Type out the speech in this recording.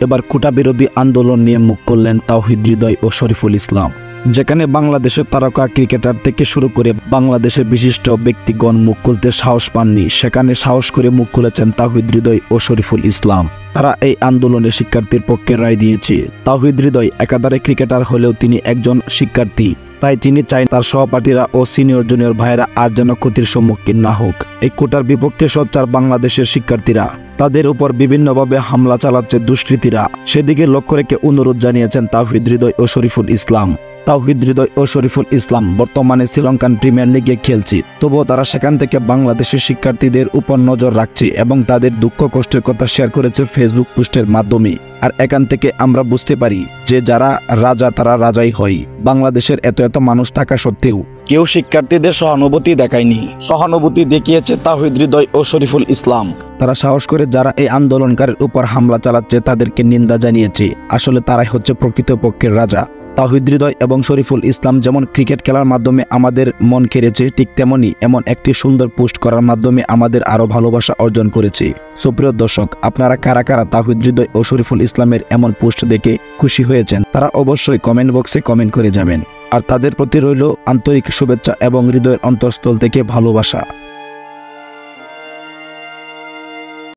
এবার কোটা বিরোধী আন্দোলন নিয়ে মুখ করলেন তাওহিদ হৃদয় ও শরীফুল ইসলাম। যেখানে বাংলাদেশের তারকা ক্রিকেটার থেকে শুরু করে বাংলাদেশের বিশিষ্ট ব্যক্তিগণ মুখ খুলতে সাহস পাননি, সেখানে সাহস করে মুখ খুলেছেন তাওহিদ হৃদয় ও শরীফুল ইসলাম। তারা এই আন্দোলনে শিক্ষার্থীর পক্ষে রায় দিয়েছে। তাওহিদ হৃদয় একাধারে ক্রিকেটার হলেও তিনি একজন শিক্ষার্থী, তাই তিনি চান তার সহপাঠীরা ও সিনিয়র জুনিয়র ভাইয়েরা আর যেন ক্ষতির সম্মুখীন না হোক। এই কোটার বিপক্ষে সোচ্চার বাংলাদেশের শিক্ষার্থীরা, তাদের উপর বিভিন্নভাবে হামলা চালাচ্ছে দুষ্কৃতীরা, সেদিকে লক্ষ্য রেখে অনুরোধ জানিয়েছেন তাওহিদ হৃদয় ও শরীফুল ইসলাম। তাওহিদ হৃদয় ও শরীফুল ইসলাম বর্তমানে শ্রীলঙ্কান প্রিমিয়ার লিগে খেলছে, তবুও তারা সেখান থেকে বাংলাদেশের শিক্ষার্থীদের উপর নজর রাখছে এবং তাদের দুঃখ কষ্টের কথা শেয়ার করেছে ফেসবুক পোস্টের মাধ্যমে। আর এখান থেকে আমরা বুঝতে পারি যে যারা রাজা তারা রাজাই হয়। বাংলাদেশের এত এত মানুষ থাকা সত্ত্বেও কেউ শিক্ষার্থীদের সহানুভূতি দেখায়নি, সহানুভূতি দেখিয়েছে তাওহিদ হৃদয় ও শরীফুল ইসলাম। তারা সাহস করে যারা এই আন্দোলনকারীর উপর হামলা চালাচ্ছে তাদেরকে নিন্দা জানিয়েছে। আসলে তারাই হচ্ছে প্রকৃতপক্ষের রাজা। তাওহিদ হৃদয় এবং শরীফুল ইসলাম যেমন ক্রিকেট খেলার মাধ্যমে আমাদের মন কেড়েছে, ঠিক তেমনি এমন একটি সুন্দর পোস্ট করার মাধ্যমে আমাদের আরো ভালোবাসা অর্জন করেছে। সুপ্রিয় দর্শক, আপনারা কারা কারা তাওহিদ হৃদয় ও শরীফুল ইসলামের এমন পোস্ট দেখে খুশি হয়েছেন তারা অবশ্যই কমেন্ট বক্সে কমেন্ট করে যাবেন। আর তাদের প্রতি রইল আন্তরিক শুভেচ্ছা এবং হৃদয়ের অন্তঃস্থল থেকে ভালোবাসা।